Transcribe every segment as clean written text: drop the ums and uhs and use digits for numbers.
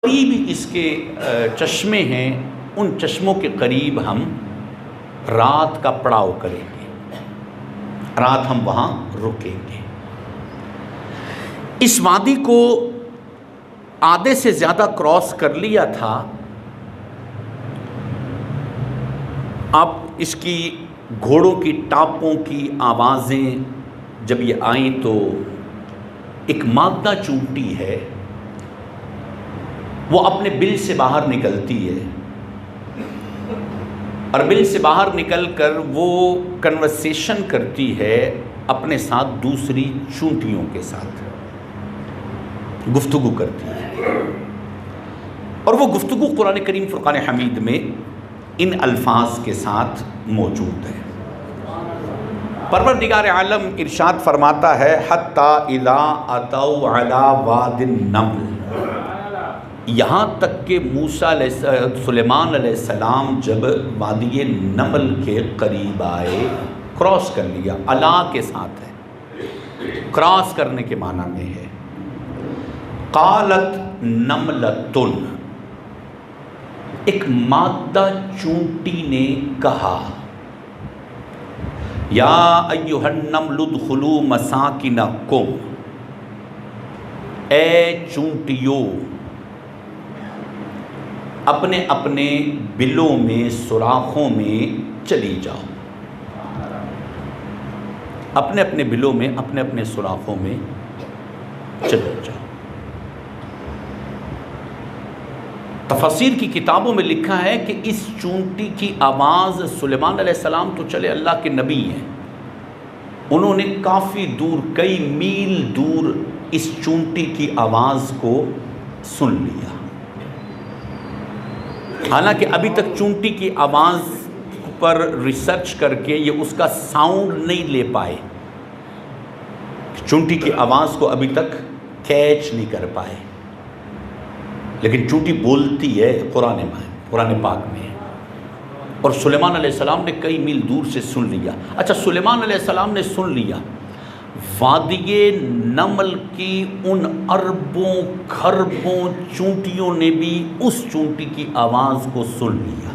قریب اس کے چشمے ہیں، ان چشموں کے قریب ہم رات کا پڑاؤ کریں گے، رات ہم وہاں رکیں گے۔ اس وادی کو آدھے سے زیادہ کراس کر لیا تھا۔ اب اس کی گھوڑوں کی ٹاپوں کی آوازیں جب یہ آئیں تو ایک مادہ چونٹی ہے، وہ اپنے بل سے باہر نکلتی ہے، اور بل سے باہر نکل کر وہ کنورسیشن کرتی ہے اپنے ساتھ دوسری چونٹیوں کے ساتھ، گفتگو کرتی ہے، اور وہ گفتگو قرآن کریم فرقان حمید میں ان الفاظ کے ساتھ موجود ہے۔ پروردگار عالم ارشاد فرماتا ہے حتی اذا اتوا علی واد النمل، یہاں تک کہ سلیمان علیہ السلام جب وادی نمل کے قریب آئے، کراس کر لیا، علا کے ساتھ ہے، کراس کرنے کے معنی میں ہے۔ قالت نملۃ، ایک مادہ چونٹی نے کہا، یا ایھا النمل ادخلوا مساکنکم، اے چونٹیوں اپنے اپنے بلوں میں، سوراخوں میں چلی جاؤ، اپنے اپنے بلوں میں، اپنے اپنے سوراخوں میں چلے جاؤ۔ تفاسیر کی کتابوں میں لکھا ہے کہ اس چونٹی کی آواز، سلیمان علیہ السلام تو چلے اللہ کے نبی ہیں، انہوں نے کافی دور، کئی میل دور اس چونٹی کی آواز کو سن لیا، حالانکہ ابھی تک چونٹی کی آواز پر ریسرچ کر کے یہ اس کا ساؤنڈ نہیں لے پائے، چونٹی کی آواز کو ابھی تک کیچ نہیں کر پائے، لیکن چونٹی بولتی ہے قرآن پاک میں، اور سلیمان علیہ السلام نے کئی میل دور سے سن لیا۔ اچھا، سلیمان علیہ السلام نے سن لیا، وادی نمل کی ان اربوں کھربوں چونٹیوں نے بھی اس چونٹی کی آواز کو سن لیا،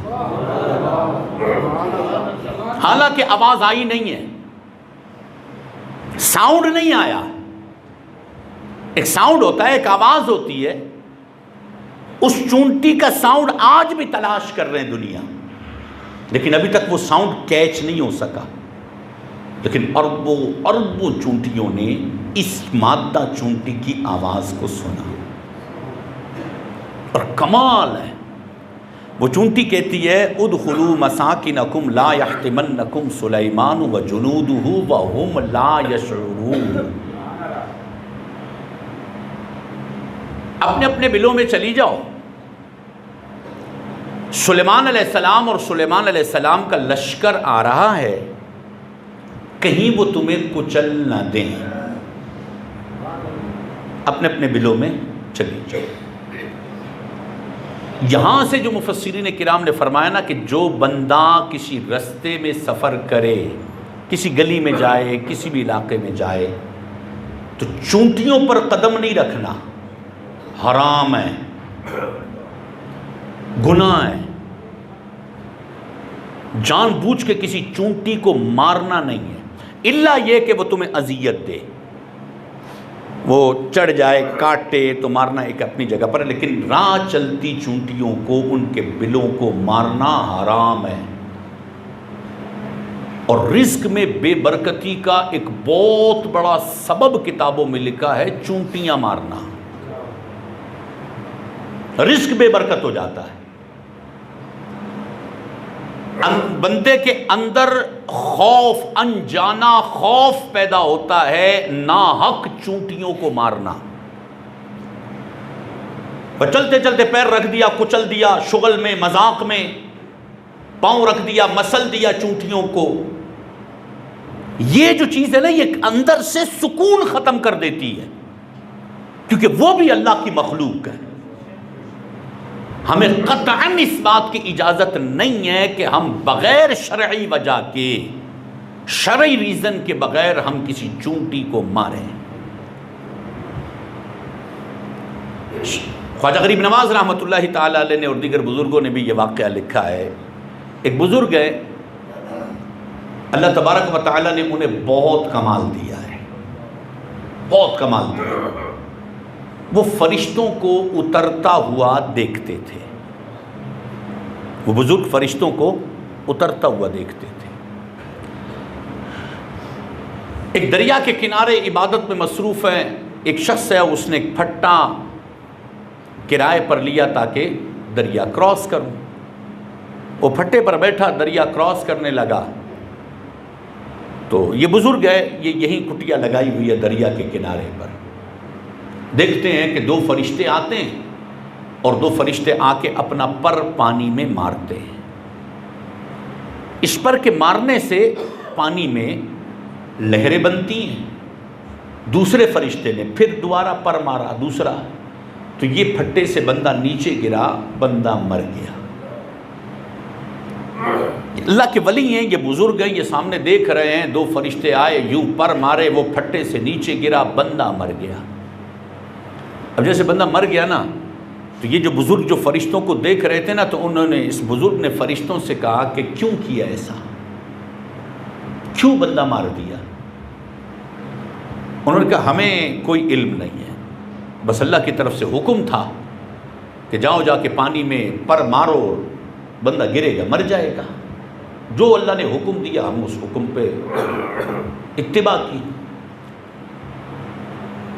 حالانکہ آواز آئی نہیں ہے، ساؤنڈ نہیں آیا۔ ایک ساؤنڈ ہوتا ہے، ایک آواز ہوتی ہے، اس چونٹی کا ساؤنڈ آج بھی تلاش کر رہے ہیں دنیا، لیکن ابھی تک وہ ساؤنڈ کیچ نہیں ہو سکا، لیکن اربوں چونٹیوں نے اس مادہ چونٹی کی آواز کو سنا، اور کمال ہے، وہ چونٹی کہتی ہے ادخلوا مساکنکم لا یحطمنکم سلیمان وجنودہ وہم لا یشعرون، اپنے اپنے بلوں میں چلی جاؤ، سلیمان علیہ السلام اور سلیمان علیہ السلام کا لشکر آ رہا ہے، کہیں وہ تمہیں کچل نہ دیں، اپنے اپنے بلوں میں چلی جاؤ۔ یہاں سے جو مفسرین کرام نے فرمایا نا کہ جو بندہ کسی رستے میں سفر کرے، کسی گلی میں جائے، کسی بھی علاقے میں جائے، تو چونٹیوں پر قدم نہیں رکھنا، حرام ہے، گناہ ہے، جان بوجھ کے کسی چونٹی کو مارنا نہیں ہے، الا یہ کہ وہ تمہیں اذیت دے، وہ چڑھ جائے، کاٹے تو مارنا ایک اپنی جگہ پر ہے، لیکن راہ چلتی چونٹیوں کو، ان کے بلوں کو مارنا حرام ہے۔ اور رزق میں بے برکتی کا ایک بہت بڑا سبب کتابوں میں لکھا ہے چونٹیاں مارنا، رزق بے برکت ہو جاتا ہے، بندے کے اندر خوف، انجانا خوف پیدا ہوتا ہے ناحق چونٹیوں کو مارنا، چلتے چلتے پیر رکھ دیا، کچل دیا، شغل میں، مذاق میں پاؤں رکھ دیا، مسل دیا چونٹیوں کو، یہ جو چیز ہے نا، یہ اندر سے سکون ختم کر دیتی ہے، کیونکہ وہ بھی اللہ کی مخلوق ہے۔ ہمیں قطعاً اس بات کی اجازت نہیں ہے کہ ہم بغیر شرعی وجہ کے، شرعی ریزن کے بغیر ہم کسی چونٹی کو ماریں۔ خواجہ غریب نواز رحمۃ اللہ تعالیٰ علیہ نے اور دیگر بزرگوں نے بھی یہ واقعہ لکھا ہے. ایک بزرگ ہے، اللہ تبارک و تعالیٰ نے انہیں بہت کمال دیا ہے، بہت کمال دیا. وہ فرشتوں کو اترتا ہوا دیکھتے تھے، وہ بزرگ فرشتوں کو اترتا ہوا دیکھتے تھے. ایک دریا کے کنارے عبادت میں مصروف ہیں. ایک شخص ہے، اس نے ایک پھٹا کرائے پر لیا تاکہ دریا کراس کروں. وہ پھٹے پر بیٹھا دریا کراس کرنے لگا تو یہ بزرگ ہے، یہ یہیں کٹیا لگائی ہوئی ہے دریا کے کنارے پر. دیکھتے ہیں کہ دو فرشتے آتے ہیں اور دو فرشتے آ کے اپنا پر پانی میں مارتے ہیں. اس پر کے مارنے سے پانی میں لہریں بنتی ہیں. دوسرے فرشتے نے پھر دوبارہ پر مارا، دوسرا، تو یہ پھٹے سے بندہ نیچے گرا، بندہ مر گیا. اللہ کے ولی ہیں، یہ بزرگ ہیں، یہ سامنے دیکھ رہے ہیں، دو فرشتے آئے، یوں پر مارے، وہ پھٹے سے نیچے گرا، بندہ مر گیا. اب جیسے بندہ مر گیا نا، تو یہ جو بزرگ جو فرشتوں کو دیکھ رہے تھے نا، تو انہوں نے، اس بزرگ نے فرشتوں سے کہا کہ کیوں کیا ایسا، کیوں بندہ مار دیا؟ انہوں نے کہا ہمیں کوئی علم نہیں ہے، بس اللہ کی طرف سے حکم تھا کہ جاؤ جا کے پانی میں پر مارو، بندہ گرے گا، مر جائے گا. جو اللہ نے حکم دیا ہم اس حکم پہ اتباع کی.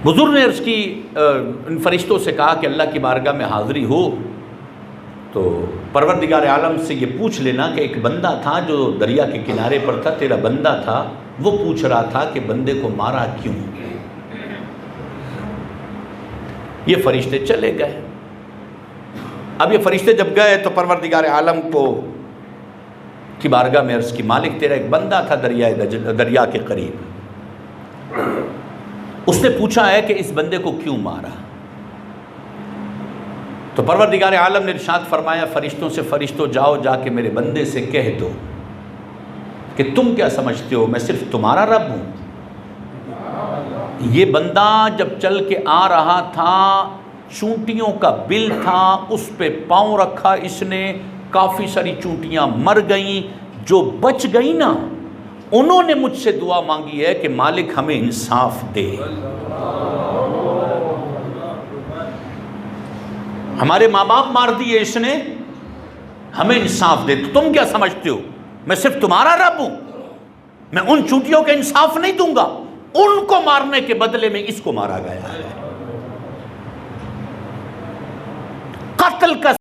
بزرگ نے عرض کی، ان فرشتوں سے کہا کہ اللہ کی بارگاہ میں حاضری ہو تو پروردگار عالم سے یہ پوچھ لینا کہ ایک بندہ تھا جو دریا کے کنارے پر تھا، تیرا بندہ تھا، وہ پوچھ رہا تھا کہ بندے کو مارا کیوں. یہ فرشتے چلے گئے. اب یہ فرشتے جب گئے تو پروردگار عالم کی بارگاہ میں عرض کی، مالک تیرا ایک بندہ تھا دریا کے قریب، اس نے پوچھا ہے کہ اس بندے کو کیوں مارا. تو پروردگار عالم نے ارشاد فرمایا فرشتوں سے، فرشتوں جاؤ جا کے میرے بندے سے کہہ دو کہ تم کیا سمجھتے ہو میں صرف تمہارا رب ہوں. یہ بندہ جب چل کے آ رہا تھا، چونٹیوں کا بل تھا، اس پہ پاؤں رکھا اس نے، کافی ساری چونٹیاں مر گئیں، جو بچ گئی نا انہوں نے مجھ سے دعا مانگی ہے کہ مالک ہمیں انصاف دے، ہمارے ماں باپ مار دیے اس نے، ہمیں انصاف دے. تو تم کیا سمجھتے ہو میں صرف تمہارا رب ہوں؟ میں ان چونٹیوں کا انصاف نہیں دوں گا، ان کو مارنے کے بدلے میں اس کو مارا گیا ہے. قتل کا